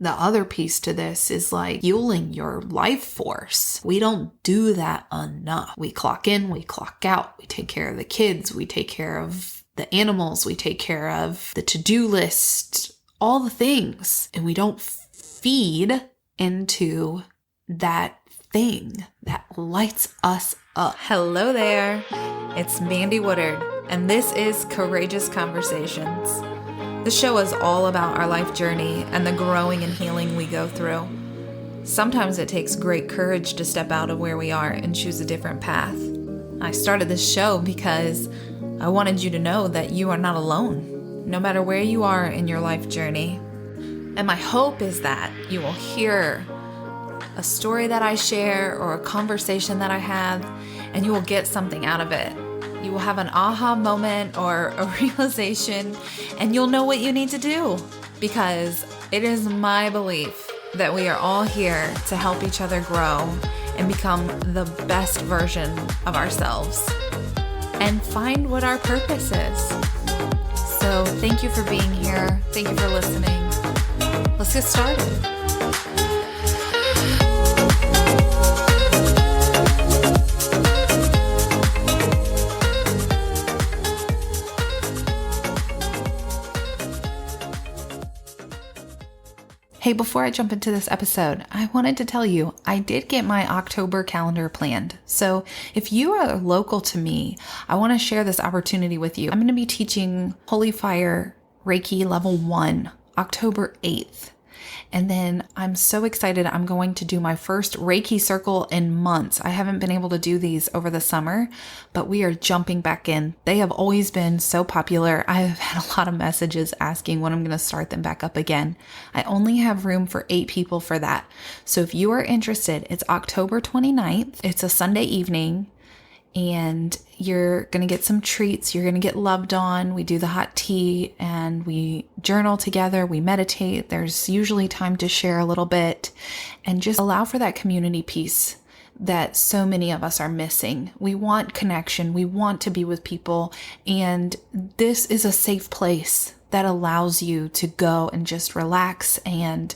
The other piece to this is like fueling your life force. We don't do that enough. We clock in, we clock out, we take care of the kids, we take care of the animals, we take care of the to-do list, all the things. And we don't feed into that thing that lights us up. Hello there. It's Mandy Woodard, and this is Courageous Conversations. The show is all about our life journey and the growing and healing we go through. Sometimes it takes great courage to step out of where we are and choose a different path. I started this show because I wanted you to know that you are not alone, no matter where you are in your life journey. And my hope is that you will hear a story that I share or a conversation that I have, and you will get something out of it. You will have an aha moment or a realization, and you'll know what you need to do, because it is my belief that we are all here to help each other grow and become the best version of ourselves and find what our purpose is. So thank you for being here. Thank you for listening. Let's get started. Hey, before I jump into this episode, I wanted to tell you I did get my October calendar planned. So if you are local to me, I want to share this opportunity with you. I'm going to be teaching Holy Fire Reiki Level 1, October 8th. And then I'm so excited. I'm going to do my first Reiki circle in months. I haven't been able to do these over the summer, but we are jumping back in. They have always been so popular. I have had a lot of messages asking when I'm going to start them back up again. I only have room for 8 people for that. So if you are interested, it's October 29th. It's a Sunday evening. And you're going to get some treats. You're going to get loved on. We do the hot tea and we journal together. We meditate. There's usually time to share a little bit and just allow for that community piece that so many of us are missing. We want connection. We want to be with people. And this is a safe place that allows you to go and just relax and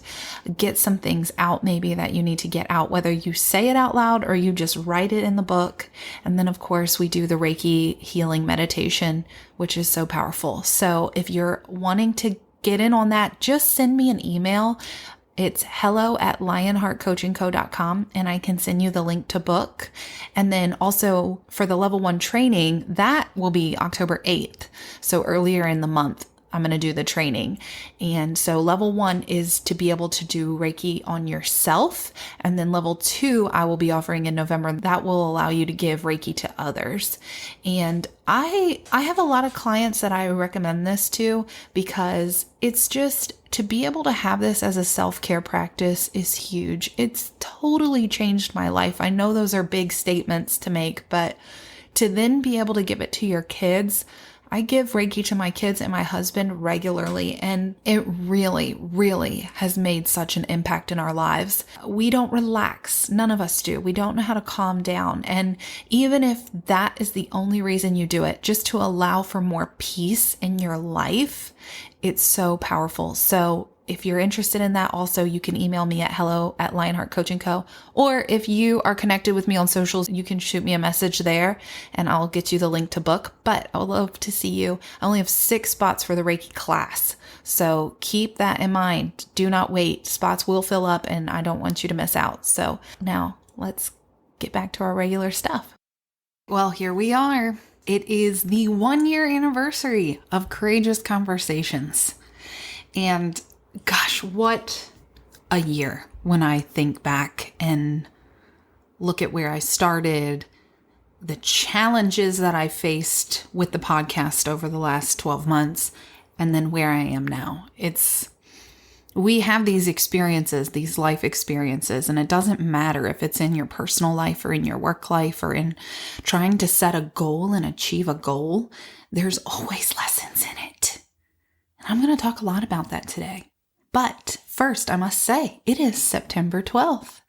get some things out maybe that you need to get out, whether you say it out loud or you just write it in the book. And then of course we do the Reiki healing meditation, which is so powerful. So if you're wanting to get in on that, just send me an email. It's hello@lionheartcoachingco.com, and I can send you the link to book. And then also for the level 1 training, that will be October 8th. So earlier in the month, I'm going to do the training. And so level 1 is to be able to do Reiki on yourself. And then level 2, I will be offering in November. That will allow you to give Reiki to others. And I have a lot of clients that I recommend this to because it's just to be able to have this as a self-care practice is huge. It's totally changed my life. I know those are big statements to make, but to then be able to give it to your kids. I give Reiki to my kids and my husband regularly, and it really, really has made such an impact in our lives. We don't relax. None of us do. We don't know how to calm down. And even if that is the only reason you do it, just to allow for more peace in your life, it's so powerful. So if you're interested in that, also, you can email me at hello@lionheartcoachingco. Or if you are connected with me on socials, you can shoot me a message there and I'll get you the link to book. But I would love to see you. I only have 6 spots for the Reiki class. So keep that in mind. Do not wait. Spots will fill up and I don't want you to miss out. So now let's get back to our regular stuff. Well, here we are. It is the 1-year anniversary of Courageous Conversations. And gosh, what a year when I think back and look at where I started, the challenges that I faced with the podcast over the last 12 months, and then where I am now. We have these experiences, these life experiences, and it doesn't matter if it's in your personal life or in your work life or in trying to set a goal and achieve a goal. There's always lessons in it. And I'm going to talk a lot about that today. But first, I must say, it is September 12th,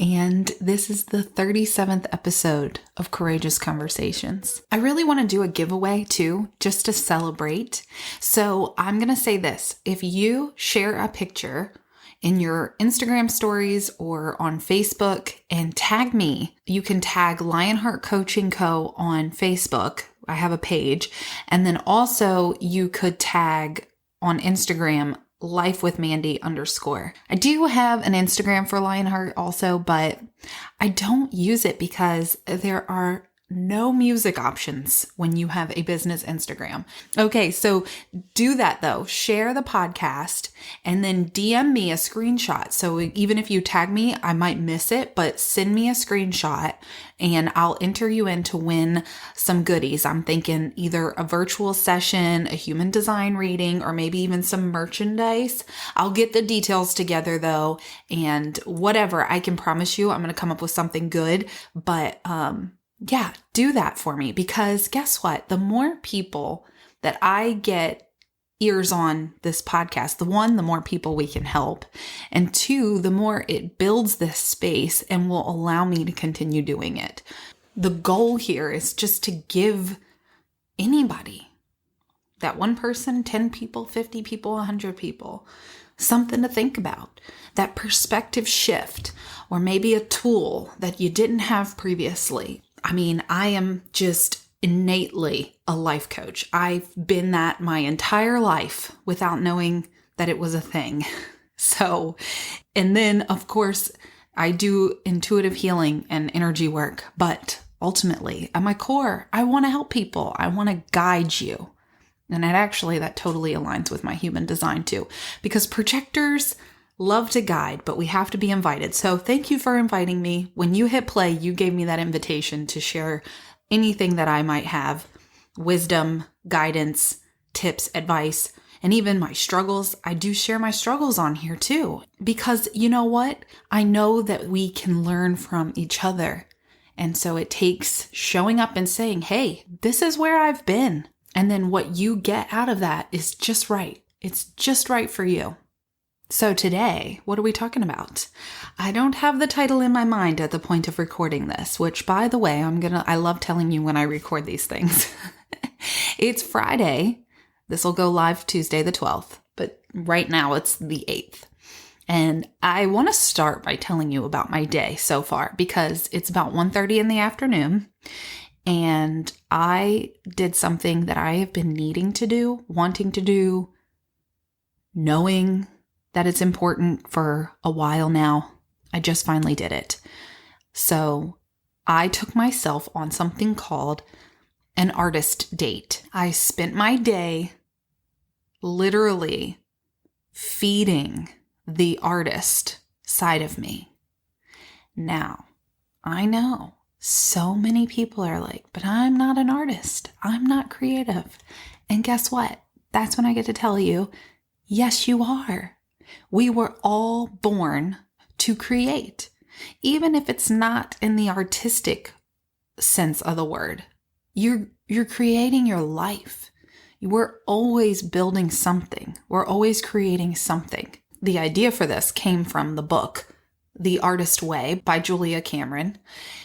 and this is the 37th episode of Courageous Conversations. I really want to do a giveaway too, just to celebrate. So I'm going to say this. If you share a picture in your Instagram stories or on Facebook and tag me. You can tag Lionheart Coaching Co. on Facebook. I have a page. And then also you could tag on Instagram Life with Mandy _. I do have an Instagram for Lionheart also, but I don't use it because there are no music options when you have a business Instagram. Okay, so do that though. Share the podcast and then DM me a screenshot. So even if you tag me, I might miss it, but send me a screenshot and I'll enter you in to win some goodies. I'm thinking either a virtual session, a human design reading, or maybe even some merchandise. I'll get the details together though, and whatever, I can promise you I'm going to come up with something good, but yeah, do that for me, because guess what? The more people that I get ears on this podcast, the more people we can help. And two, the more it builds this space and will allow me to continue doing it. The goal here is just to give anybody, that one person, 10 people, 50 people, 100 people, something to think about, that perspective shift, or maybe a tool that you didn't have previously. I mean, I am just innately a life coach. I've been that my entire life without knowing that it was a thing. So, and then of course, I do intuitive healing and energy work, but ultimately at my core, I want to help people. I want to guide you. And that totally aligns with my human design too, because projectors love to guide, but we have to be invited. So thank you for inviting me. When you hit play, you gave me that invitation to share anything that I might have, wisdom, guidance, tips, advice, and even my struggles. I do share my struggles on here too, because you know what? I know that we can learn from each other. And so it takes showing up and saying, hey, this is where I've been. And then what you get out of that is just right. It's just right for you. So today, what are we talking about? I don't have the title in my mind at the point of recording this, which by the way, I love telling you when I record these things. It's Friday. This will go live Tuesday the 12th, but right now it's the 8th. And I want to start by telling you about my day so far, because it's about 1:30 in the afternoon and I did something that I have been needing to do, wanting to do, knowing that it's important for a while now. I just finally did it. So I took myself on something called an artist date. I spent my day literally feeding the artist side of me. Now, I know so many people are like, but I'm not an artist. I'm not creative. And guess what? That's when I get to tell you, yes, you are. We were all born to create, even if it's not in the artistic sense of the word. You're creating your life. We're always building something. We're always creating something. The idea for this came from the book, The Artist Way by Julia Cameron.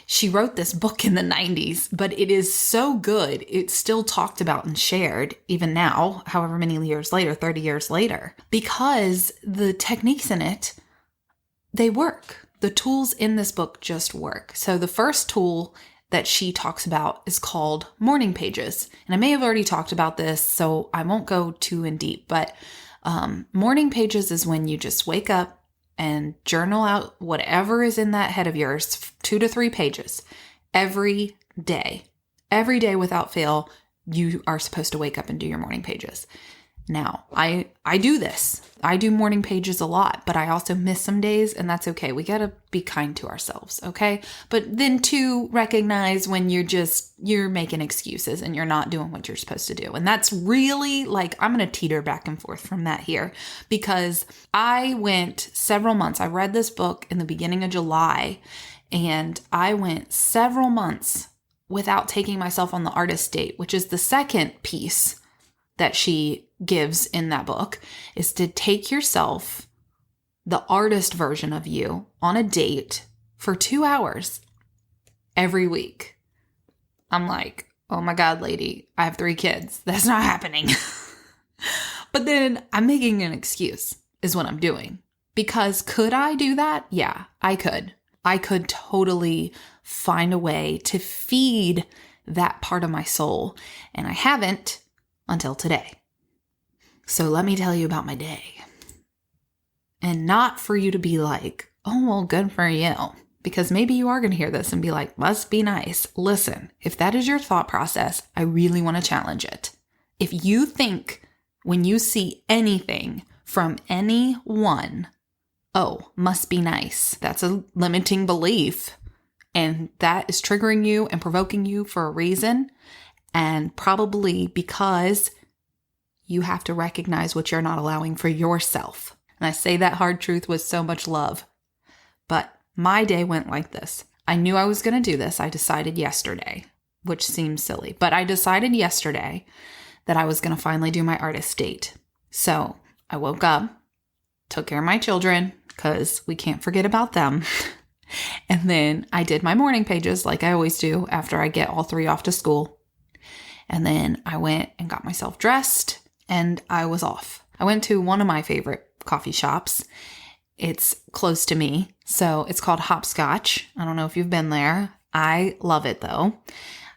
She wrote this book in the 90s, but it is so good. It's still talked about and shared even now, however many years later, 30 years later, because the techniques in it, they work. The tools in this book just work. So the first tool that she talks about is called morning pages. And I may have already talked about this, so I won't go too in deep, but morning pages is when you just wake up and journal out whatever is in that head of yours, 2 to 3 pages every day. Every day without fail, you are supposed to wake up and do your morning pages. Now, I do this. I do morning pages a lot, but I also miss some days, and that's okay. We got to be kind to ourselves, okay? But then to recognize when you're making excuses and you're not doing what you're supposed to do. And that's really I'm going to teeter back and forth from that here, because I went several months. I read this book in the beginning of July, and I went several months without taking myself on the artist date, which is the second piece that she gives in that book, is to take yourself, the artist version of you, on a date for 2 hours every week. I'm like, oh my God, lady, I have 3 kids. That's not happening. But then I'm making an excuse is what I'm doing. Because could I do that? Yeah, I could. I could totally find a way to feed that part of my soul. And I haven't until today. So let me tell you about my day. And not for you to be like, oh, well, good for you. Because maybe you are going to hear this and be like, must be nice. Listen, if that is your thought process, I really want to challenge it. If you think when you see anything from anyone, oh, must be nice, that's a limiting belief. And that is triggering you and provoking you for a reason. And probably because you have to recognize what you're not allowing for yourself. And I say that hard truth with so much love. But my day went like this. I knew I was going to do this. I decided yesterday, which seems silly, but I decided yesterday that I was going to finally do my artist date. So I woke up, took care of my children because we can't forget about them. And then I did my morning pages like I always do after I get all three off to school. And then I went and got myself dressed and I was off. I went to one of my favorite coffee shops. It's close to me, so it's called Hopscotch. I don't know if you've been there. I love it though.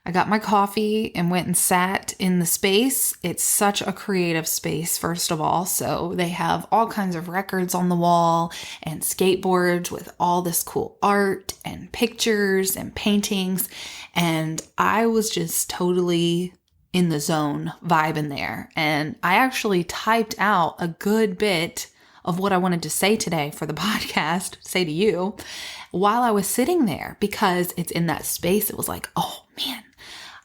I got my coffee and went and sat in the space. It's such a creative space, first of all. So they have all kinds of records on the wall and skateboards with all this cool art and pictures and paintings. And I was just totally in the zone, vibing there. And I actually typed out a good bit of what I wanted to say today for the podcast, say to you, while I was sitting there, because it's in that space. It was like, oh man.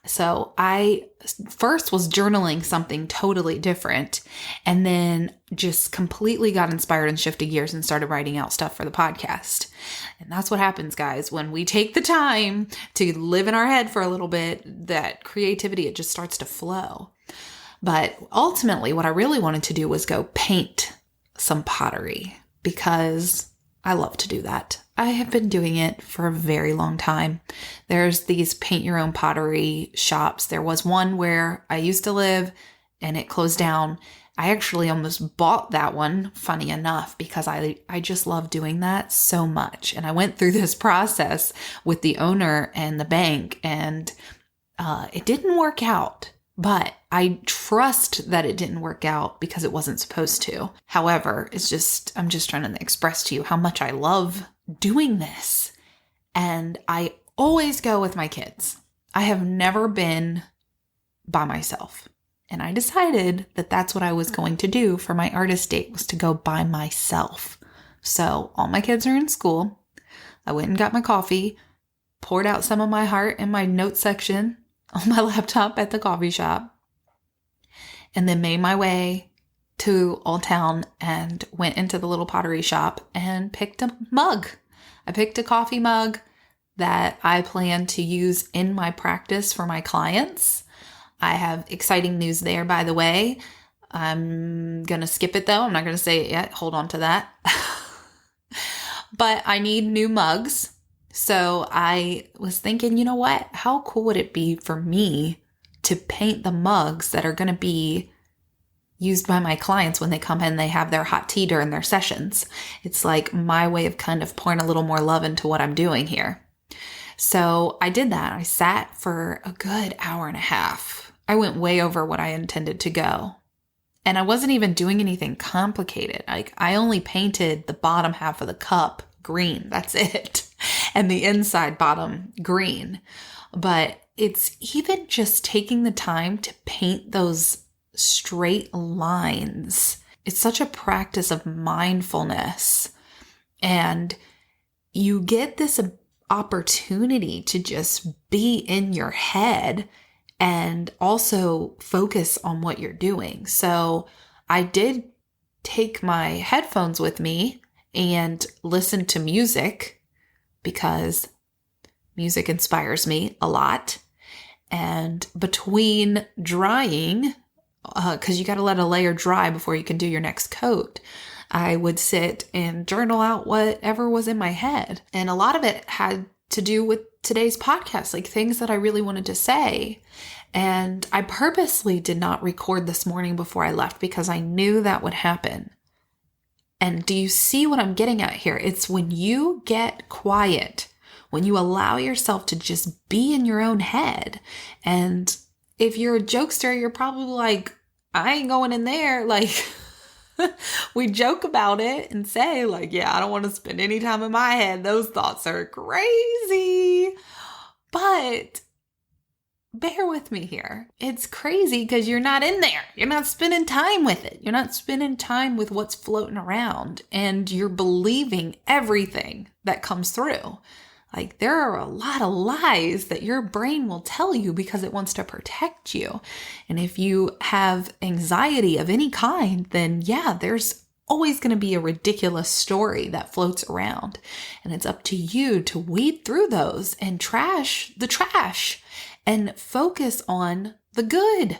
So I first was journaling something totally different and then just completely got inspired and shifted gears and started writing out stuff for the podcast. And that's what happens, guys, when we take the time to live in our head for a little bit, that creativity, it just starts to flow. But ultimately, what I really wanted to do was go paint some pottery because I love to do that. I have been doing it for a very long time. There's these paint your own pottery shops. There was one where I used to live and it closed down. I actually almost bought that one, funny enough, because I just love doing that so much. And I went through this process with the owner and the bank and it didn't work out. But I trust that it didn't work out because it wasn't supposed to. However, I'm just trying to express to you how much I love doing this. And I always go with my kids. I have never been by myself. And I decided that that's what I was going to do for my artist date, was to go by myself. So all my kids are in school. I went and got my coffee, poured out some of my heart in my notes section on my laptop at the coffee shop, and then made my way to Old Town and went into the little pottery shop and picked a mug. I picked a coffee mug that I plan to use in my practice for my clients. I have exciting news there, by the way. I'm going to skip it though. I'm not going to say it yet. Hold on to that. But I need new mugs. So I was thinking, you know what? How cool would it be for me to paint the mugs that are going to be used by my clients when they come in, they have their hot tea during their sessions. It's like my way of kind of pouring a little more love into what I'm doing here. So I did that. I sat for a good hour and a half. I went way over what I intended to go. And I wasn't even doing anything complicated. Like I only painted the bottom half of the cup green. That's it. And the inside bottom green. But it's even just taking the time to paint those straight lines. It's such a practice of mindfulness. And you get this opportunity to just be in your head and also focus on what you're doing. So I did take my headphones with me and listen to music because music inspires me a lot. And between drying, because you got to let a layer dry before you can do your next coat, I would sit and journal out whatever was in my head. And a lot of it had to do with today's podcast, like things that I really wanted to say. And I purposely did not record this morning before I left because I knew that would happen. And do you see what I'm getting at here? It's when you get quiet, when you allow yourself to just be in your own head. And if you're a jokester, you're probably like, I ain't going in there. Like, we joke about it and say like, yeah, I don't want to spend any time in my head. Those thoughts are crazy. But bear with me here. It's crazy because you're not in there. You're not spending time with it. You're not spending time with what's floating around, and you're believing everything that comes through. Like, there are a lot of lies that your brain will tell you because it wants to protect you. And if you have anxiety of any kind, then yeah, there's always going to be a ridiculous story that floats around. And it's up to you to weed through those and trash the trash and focus on the good.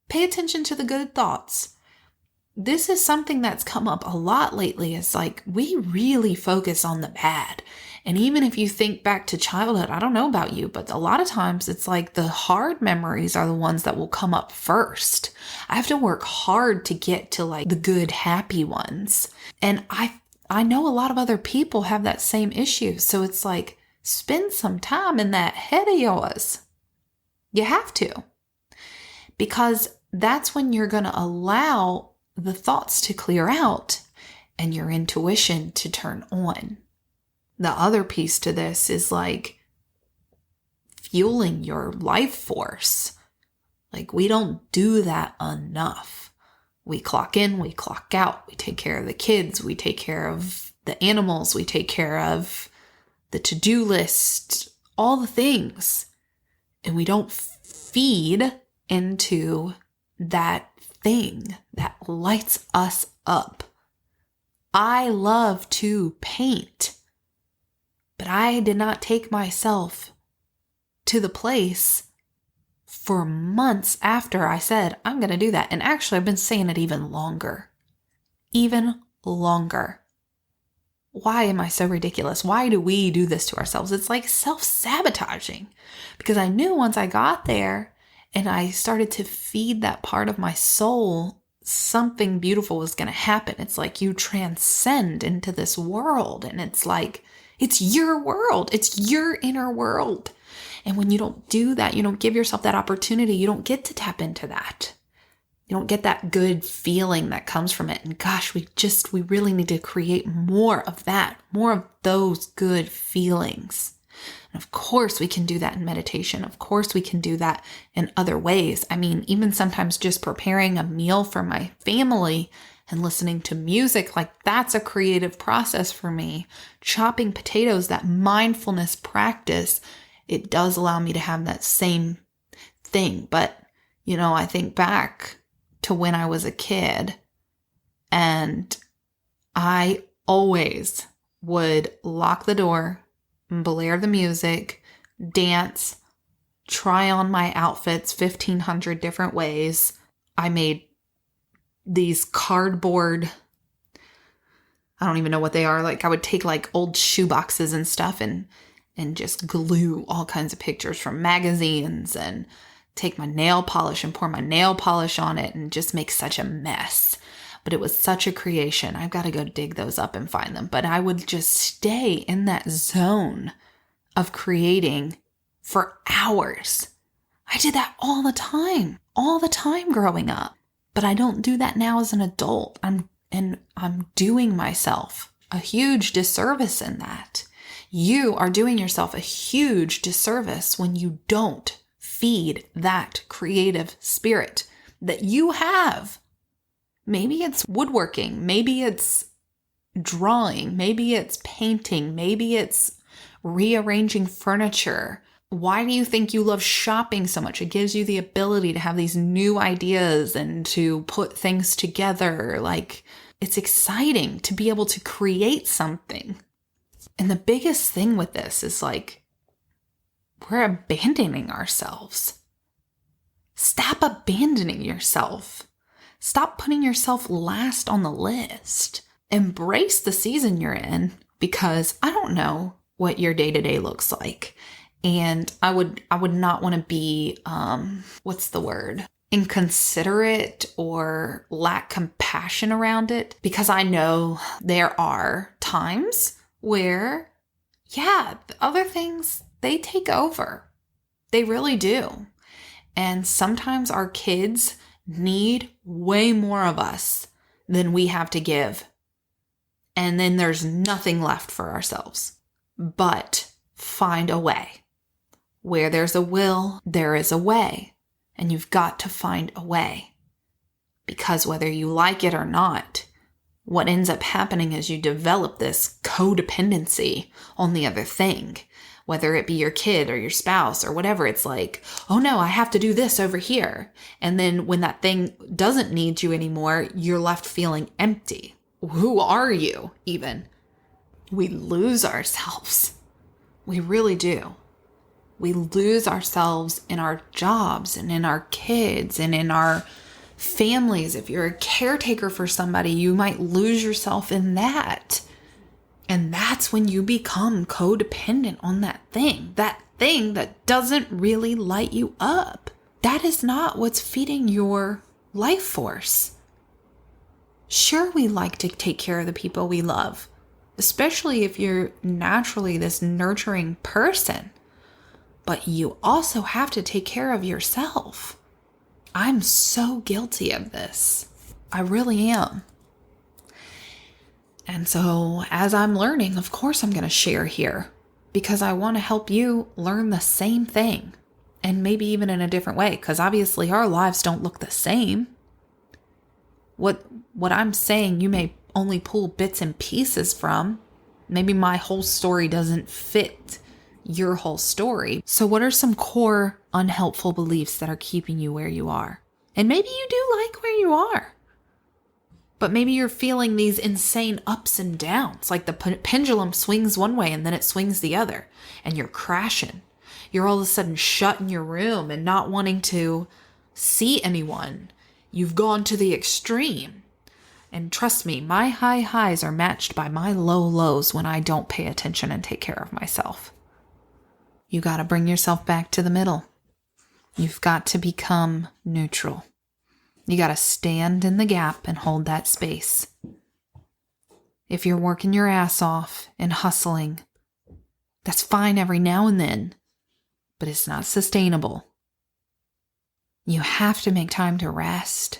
Pay attention to the good thoughts. This is something that's come up a lot lately. It's like we really focus on the bad. And even if you think back to childhood, I don't know about you, but a lot of times it's like the hard memories are the ones that will come up first. I have to work hard to get to like the good, happy ones. And I know a lot of other people have that same issue. So it's like, spend some time in that head of yours. You have to. Because that's when you're going to allow the thoughts to clear out and your intuition to turn on. The other piece to this is like fueling your life force. Like, we don't do that enough. We clock in, we clock out, we take care of the kids, we take care of the animals, we take care of the to-do list, all the things. And we don't feed into that thing that lights us up. I love to paint, but I did not take myself to the place for months after I said, I'm going to do that. And actually, I've been saying it even longer. Even longer. Why am I so ridiculous? Why do we do this to ourselves? It's like self-sabotaging. Because I knew once I got there and I started to feed that part of my soul, something beautiful was going to happen. It's like you transcend into this world, and it's like, it's your world. It's your inner world. And when you don't do that, you don't give yourself that opportunity, you don't get to tap into that. You don't get that good feeling that comes from it. And gosh, we really need to create more of that, more of those good feelings. And of course we can do that in meditation. Of course we can do that in other ways. I mean, even sometimes just preparing a meal for my family and listening to music, like that's a creative process for me. Chopping potatoes, that mindfulness practice, it does allow me to have that same thing. But, you know, I think back to when I was a kid, and I always would lock the door, blare the music, dance, try on my outfits 1,500 different ways. I made these cardboard, I don't even know what they are. Like, I would take like old shoe boxes and stuff and just glue all kinds of pictures from magazines, and take my nail polish and pour my nail polish on it and just make such a mess. But it was such a creation. I've got to go dig those up and find them. But I would just stay in that zone of creating for hours. I did that all the time growing up. But I don't do that now as an adult. I'm doing myself a huge disservice in that. You are doing yourself a huge disservice when you don't feed that creative spirit that you have. Maybe it's woodworking, maybe it's drawing, maybe it's painting, maybe it's rearranging furniture. Why do you think you love shopping so much? It gives you the ability to have these new ideas and to put things together. Like, it's exciting to be able to create something. And the biggest thing with this is like, we're abandoning ourselves. Stop abandoning yourself. Stop putting yourself last on the list. Embrace the season you're in, because I don't know what your day-to-day looks like. And I would not want to be, what's the word? inconsiderate or lack compassion around it, because I know there are times where, yeah, the other things, they take over. They really do. And sometimes our kids need way more of us than we have to give. And then there's nothing left for ourselves. But find a way. Where there's a will, there is a way. And you've got to find a way. Because whether you like it or not, what ends up happening is you develop this codependency on the other thing. Whether it be your kid or your spouse or whatever, it's like, oh no, I have to do this over here. And then when that thing doesn't need you anymore, you're left feeling empty. Who are you even? We lose ourselves. We really do. We lose ourselves in our jobs and in our kids and in our families. If you're a caretaker for somebody, you might lose yourself in that. And that's when you become codependent on that thing that doesn't really light you up. That is not what's feeding your life force. Sure, we like to take care of the people we love, especially if you're naturally this nurturing person. But you also have to take care of yourself. I'm so guilty of this. I really am. And so as I'm learning, of course I'm going to share here because I want to help you learn the same thing and maybe even in a different way, because obviously our lives don't look the same. What I'm saying, you may only pull bits and pieces from. Maybe my whole story doesn't fit your whole story. So what are some core unhelpful beliefs that are keeping you where you are? And maybe you do like where you are. But maybe you're feeling these insane ups and downs, like the pendulum swings one way and then it swings the other, and you're crashing. You're all of a sudden shut in your room and not wanting to see anyone. You've gone to the extreme. And trust me, my high highs are matched by my low lows when I don't pay attention and take care of myself. You got to bring yourself back to the middle. You've got to become neutral. You got to stand in the gap and hold that space. If you're working your ass off and hustling, that's fine every now and then, but it's not sustainable. You have to make time to rest.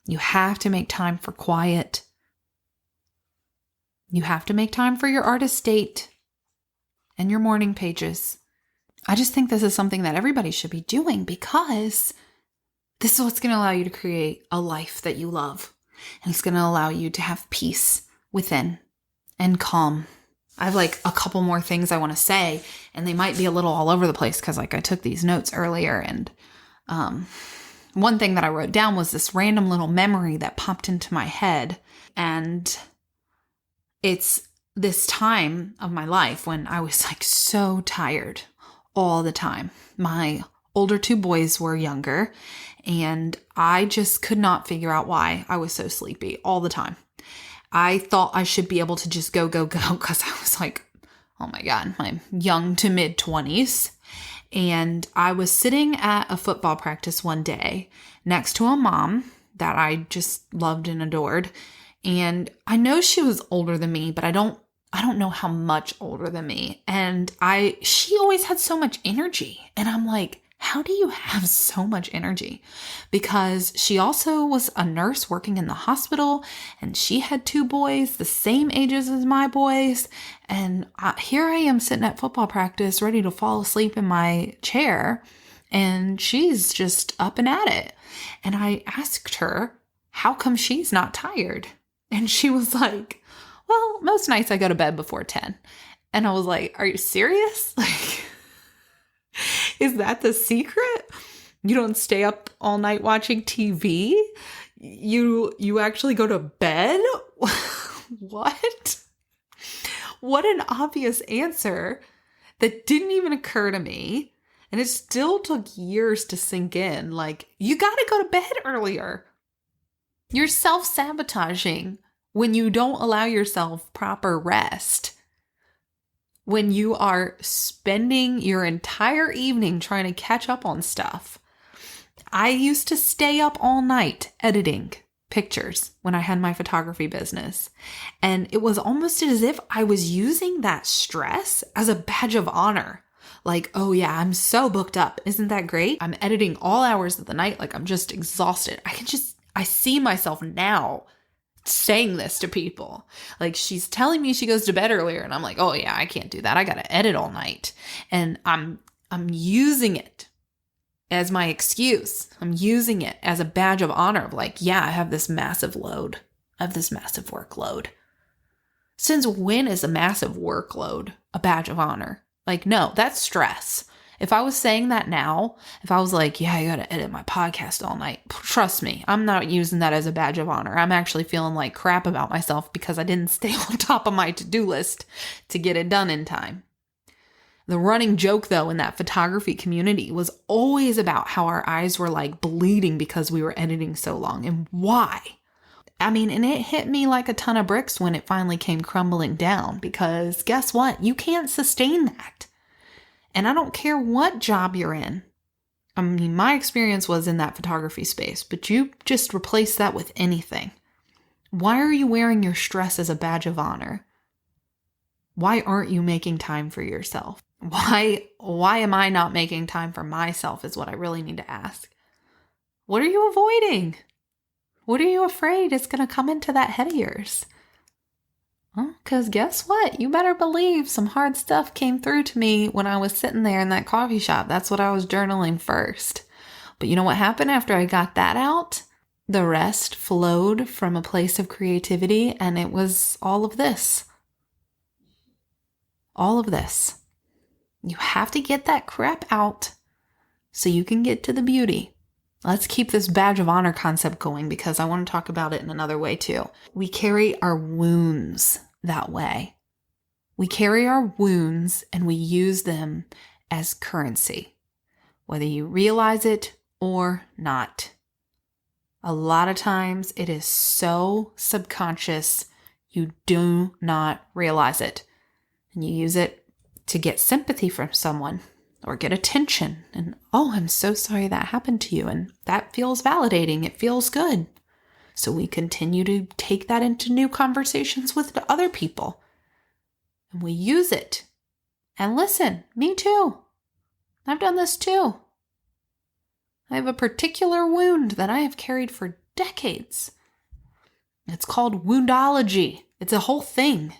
You have to make time for quiet. You have to make time for your artist date and your morning pages. I just think this is something that everybody should be doing because this is what's going to allow you to create a life that you love. And it's going to allow you to have peace within and calm. I have like a couple more things I want to say, and they might be a little all over the place because like I took these notes earlier, and one thing that I wrote down was this random little memory that popped into my head. And it's this time of my life when I was like so tired all the time. My older two boys were younger, and I just could not figure out why I was so sleepy all the time. I thought I should be able to just go because I was like, oh my God, I'm young to mid 20s. And I was sitting at a football practice one day next to a mom that I just loved and adored. And I know she was older than me, but I don't know how much older than me. And she always had so much energy. And I'm like, how do you have so much energy? Because she also was a nurse working in the hospital, and she had two boys the same ages as my boys. And here I am sitting at football practice ready to fall asleep in my chair, and she's just up and at it. And I asked her, how come she's not tired? And she was like, well, most nights I go to bed before 10. And I was like, are you serious? Like, is that the secret? You don't stay up all night watching TV? You actually go to bed? What? What an obvious answer that didn't even occur to me. And it still took years to sink in. Like, you gotta go to bed earlier. You're self-sabotaging when you don't allow yourself proper rest. When you are spending your entire evening trying to catch up on stuff. I used to stay up all night editing pictures when I had my photography business. And it was almost as if I was using that stress as a badge of honor. Like, oh yeah, I'm so booked up. Isn't that great? I'm editing all hours of the night. Like, I'm just exhausted. I see myself now saying this to people. Like, she's telling me she goes to bed earlier and I'm like, oh yeah, I can't do that. I got to edit all night. And I'm using it as my excuse. I'm using it as a badge of honor of like, yeah, I have this massive load. I have this massive workload. Since when is a massive workload a badge of honor? Like, no, that's stress. If I was saying that now, if I was like, yeah, I got to edit my podcast all night, trust me, I'm not using that as a badge of honor. I'm actually feeling like crap about myself because I didn't stay on top of my to-do list to get it done in time. The running joke, though, in that photography community was always about how our eyes were like bleeding because we were editing so long and why. I mean, and it hit me like a ton of bricks when it finally came crumbling down because guess what? You can't sustain that. And I don't care what job you're in. I mean, my experience was in that photography space, but you just replace that with anything. Why are you wearing your stress as a badge of honor? Why aren't you making time for yourself? Why am I not making time for myself is what I really need to ask. What are you avoiding? What are you afraid is going to come into that head of yours? Well, because guess what? You better believe some hard stuff came through to me when I was sitting there in that coffee shop. That's what I was journaling first. But you know what happened after I got that out? The rest flowed from a place of creativity, and it was all of this. All of this. You have to get that crap out so you can get to the beauty. Let's keep this badge of honor concept going because I want to talk about it in another way too. We carry our wounds that way. We carry our wounds and we use them as currency, whether you realize it or not. A lot of times it is so subconscious, you do not realize it. And you use it to get sympathy from someone or get attention. And, oh, I'm so sorry that happened to you. And that feels validating. It feels good. So we continue to take that into new conversations with other people. And we use it. And listen, me too. I've done this too. I have a particular wound that I have carried for decades. It's called woundology. It's a whole thing.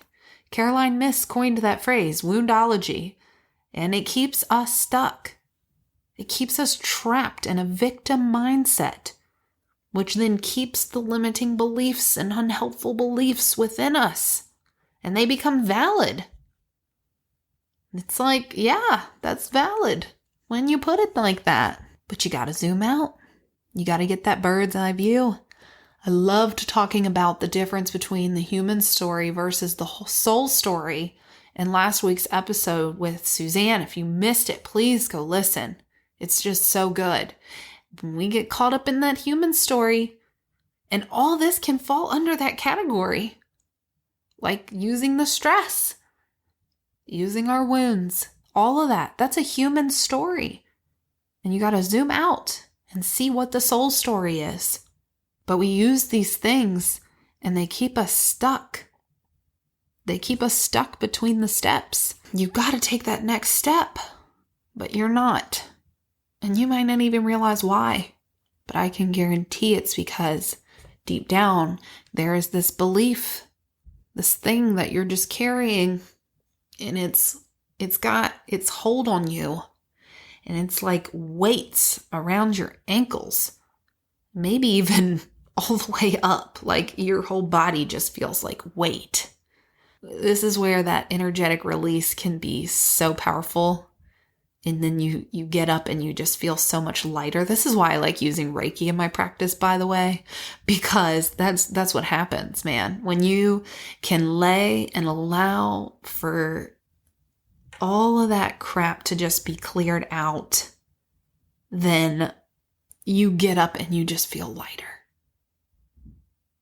Caroline Myss coined that phrase, woundology, and it keeps us stuck. It keeps us trapped in a victim mindset, which then keeps the limiting beliefs and unhelpful beliefs within us, and they become valid. It's like, yeah, that's valid when you put it like that, but you got to zoom out. You got to get that bird's eye view. I loved talking about the difference between the human story versus the soul story in last week's episode with Suzanne. If you missed it, please go listen. It's just so good. When we get caught up in that human story, and all this can fall under that category, like using the stress, using our wounds, all of that. That's a human story. And you got to zoom out and see what the soul story is. But we use these things and they keep us stuck. They keep us stuck between the steps. You got to take that next step, but you're not. And you might not even realize why. But I can guarantee it's because deep down, there is this belief, this thing that you're just carrying, and it's got its hold on you. And it's like weights around your ankles. Maybe even all the way up, like your whole body just feels like weight. This is where that energetic release can be so powerful. And then you get up and you just feel so much lighter. This is why I like using Reiki in my practice, by the way, because that's what happens, man. When you can lay and allow for all of that crap to just be cleared out, then you get up and you just feel lighter.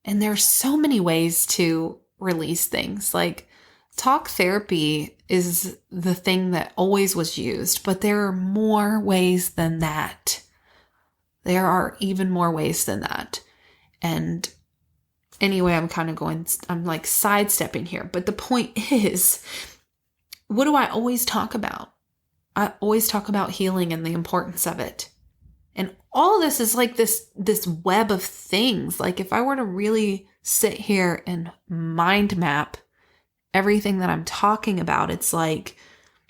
And there's so many ways to release things. Like talk therapy is the thing that always was used, but there are more ways than that. There are even more ways than that. And anyway, I'm like sidestepping here. But the point is, what do I always talk about? I always talk about healing and the importance of it. And all this is like this web of things. Like if I were to really sit here and mind map everything that I'm talking about, it's like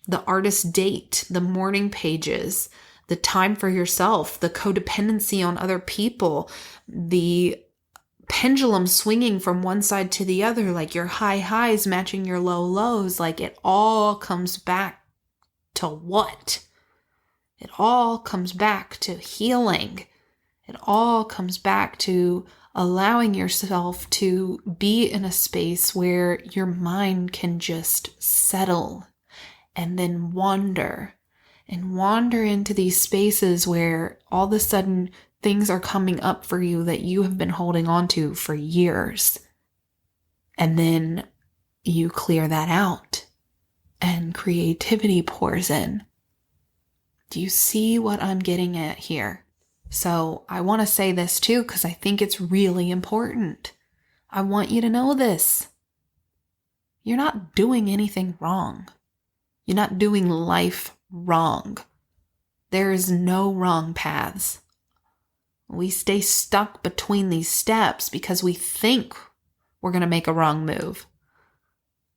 the artist date, the morning pages, the time for yourself, the codependency on other people, the pendulum swinging from one side to the other, like your high highs matching your low lows. Like it all comes back to what? It all comes back to healing. It all comes back to allowing yourself to be in a space where your mind can just settle and then wander into these spaces where all of a sudden things are coming up for you that you have been holding on to for years. And then you clear that out and creativity pours in. Do you see what I'm getting at here? So I want to say this too, because I think it's really important. I want you to know this. You're not doing anything wrong. You're not doing life wrong. There is no wrong paths. We stay stuck between these steps because we think we're going to make a wrong move.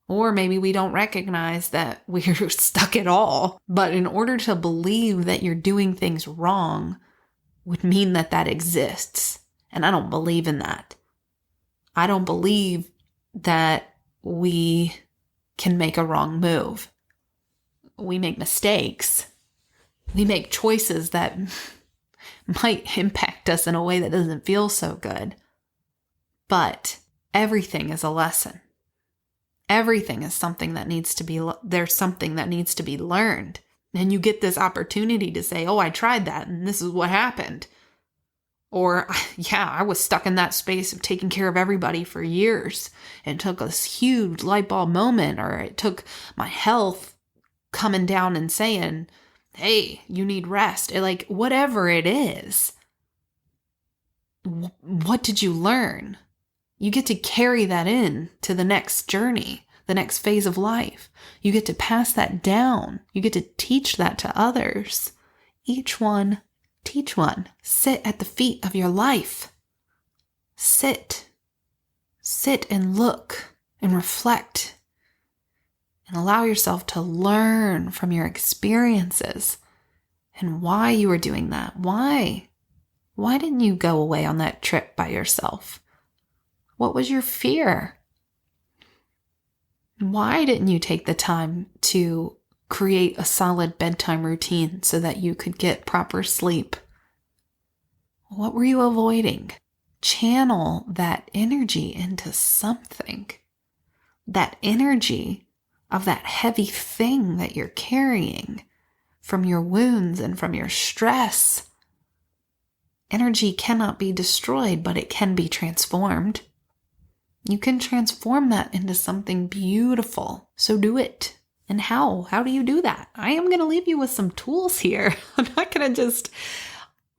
Or maybe we don't recognize that we're stuck at all. But in order to believe that you're doing things wrong would mean that that exists. And I don't believe in that. I don't believe that we can make a wrong move. We make mistakes. We make choices that might impact us in a way that doesn't feel so good. But everything is a lesson. Everything is something that needs to be, there's something that needs to be learned. And you get this opportunity to say, oh, I tried that and this is what happened. Or, yeah, I was stuck in that space of taking care of everybody for years. It took a huge light bulb moment, or it took my health coming down and saying, hey, you need rest. Like, whatever it is. What did you learn? You get to carry that in to the next journey, the next phase of life. You get to pass that down. You get to teach that to others. Each one, teach one. Sit at the feet of your life. Sit and look and reflect and allow yourself to learn from your experiences and why you were doing that. Why? Why didn't you go away on that trip by yourself? What was your fear? Why didn't you take the time to create a solid bedtime routine so that you could get proper sleep? What were you avoiding? Channel that energy into something. That energy of that heavy thing that you're carrying from your wounds and from your stress. Energy cannot be destroyed, but it can be transformed. You can transform that into something beautiful. So do it. And how? How do you do that? I am going to leave you with some tools here. I'm not going to just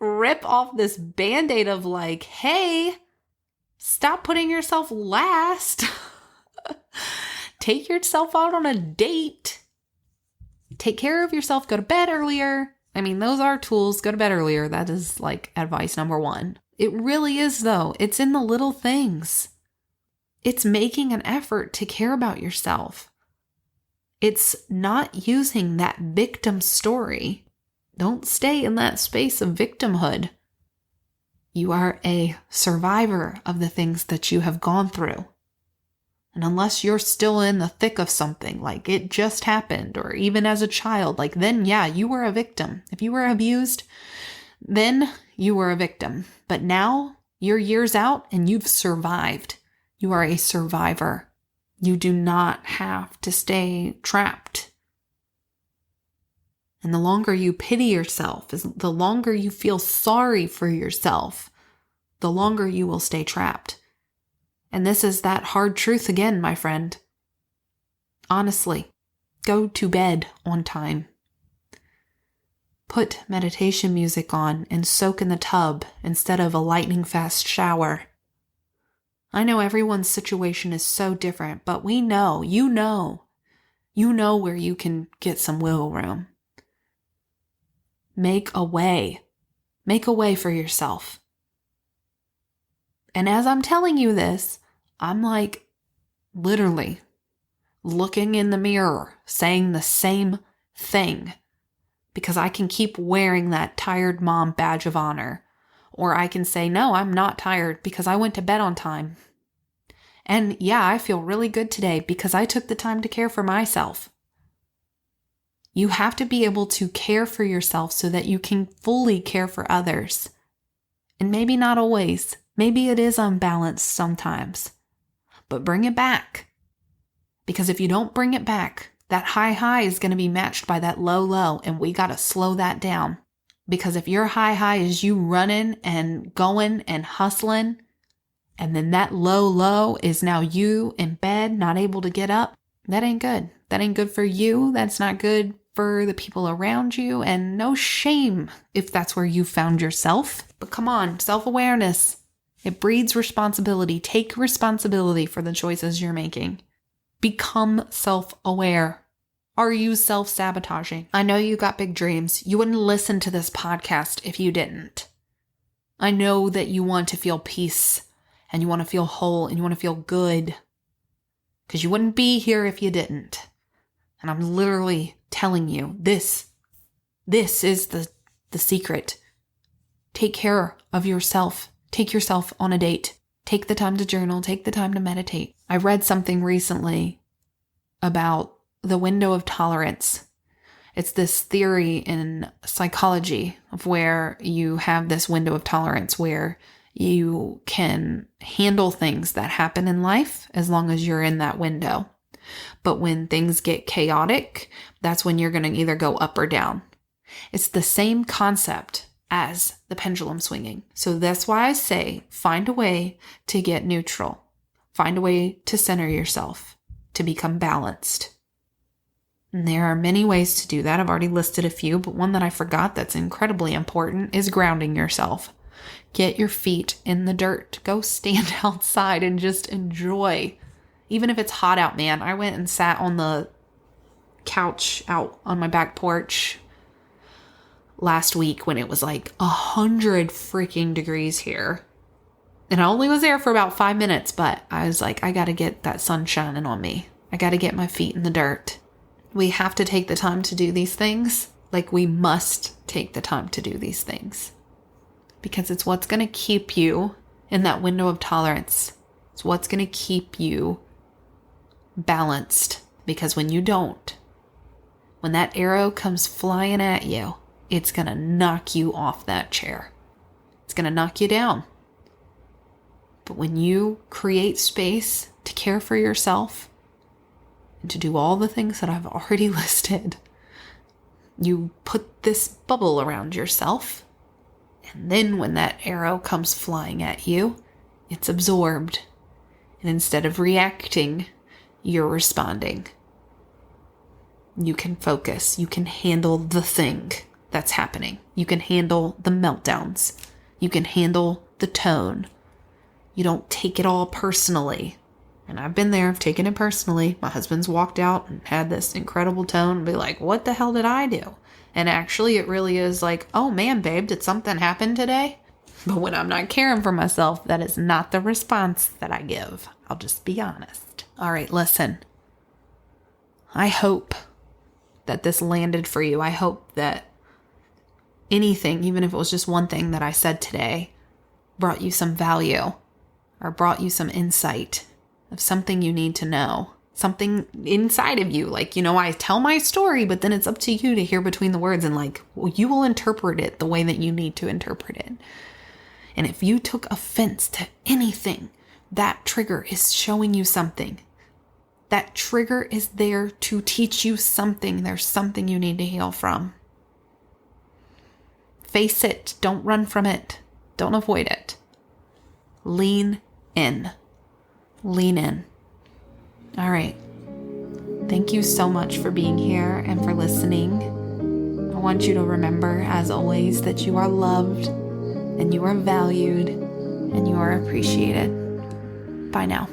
rip off this Band-Aid of like, hey, stop putting yourself last. Take yourself out on a date. Take care of yourself. Go to bed earlier. I mean, those are tools. Go to bed earlier. That is like advice number one. It really is, though. It's in the little things. It's making an effort to care about yourself. It's not using that victim story. Don't stay in that space of victimhood. You are a survivor of the things that you have gone through. And unless you're still in the thick of something, like it just happened, or even as a child, like then, yeah, you were a victim. If you were abused, then you were a victim. But now you're years out and you've survived. You are a survivor. You do not have to stay trapped. And the longer you pity yourself, the longer you feel sorry for yourself, the longer you will stay trapped. And this is that hard truth again, my friend. Honestly, go to bed on time. Put meditation music on and soak in the tub instead of a lightning fast shower. I know everyone's situation is so different, but you know where you can get some wiggle room. Make a way for yourself. And as I'm telling you this, I'm like literally looking in the mirror, saying the same thing, because I can keep wearing that tired mom badge of honor. Or I can say, no, I'm not tired because I went to bed on time. And yeah, I feel really good today because I took the time to care for myself. You have to be able to care for yourself so that you can fully care for others. And maybe not always. Maybe it is unbalanced sometimes. But bring it back. Because if you don't bring it back, that high is going to be matched by that low, and we got to slow that down. Because if your high is you running and going and hustling, and then that low is now you in bed, not able to get up, that ain't good. That ain't good for you. That's not good for the people around you, and no shame if that's where you found yourself. But come on, self-awareness. It breeds responsibility. Take responsibility for the choices you're making. Become self-aware. Are you self-sabotaging? I know you got big dreams. You wouldn't listen to this podcast if you didn't. I know that you want to feel peace, and you want to feel whole, and you want to feel good. Because you wouldn't be here if you didn't. And I'm literally telling you, this is the secret. Take care of yourself. Take yourself on a date. Take the time to journal. Take the time to meditate. I read something recently about the window of tolerance. It's this theory in psychology of where you have this window of tolerance where you can handle things that happen in life as long as you're in that window. But when things get chaotic, that's when you're going to either go up or down. It's the same concept as the pendulum swinging. So that's why I say find a way to get neutral. Find a way to center yourself, to become balanced. And there are many ways to do that. I've already listed a few, but one that I forgot that's incredibly important is grounding yourself. Get your feet in the dirt. Go stand outside and just enjoy. Even if it's hot out, man. I went and sat on the couch out on my back porch last week when it was like 100 freaking degrees here. And I only was there for about 5 minutes, but I was like, I got to get that sun shining on me. I got to get my feet in the dirt. We have to take the time to do these things. Like we must take the time to do these things. Because it's what's going to keep you in that window of tolerance. It's what's going to keep you balanced. Because when you don't, when that arrow comes flying at you, it's going to knock you off that chair. It's going to knock you down. But when you create space to care for yourself and to do all the things that I've already listed, you put this bubble around yourself. And then when that arrow comes flying at you, it's absorbed. And instead of reacting, you're responding. You can focus. You can handle the thing that's happening. You can handle the meltdowns. You can handle the tone. You don't take it all personally. And I've been there. I've taken it personally. My husband's walked out and had this incredible tone and be like, what the hell did I do? And actually it really is like, oh man, babe, did something happen today? But when I'm not caring for myself, that is not the response that I give. I'll just be honest. All right, listen. I hope that this landed for you. I hope that anything, even if it was just one thing that I said today, brought you some value or brought you some insight of something you need to know. Something inside of you. Like, I tell my story, but then it's up to you to hear between the words and you will interpret it the way that you need to interpret it. And if you took offense to anything, that trigger is showing you something. That trigger is there to teach you something. There's something you need to heal from. Face it. Don't run from it. Don't avoid it. Lean in. Lean in. All right. Thank you so much for being here and for listening. I want you to remember, as always, that you are loved and you are valued and you are appreciated. Bye now.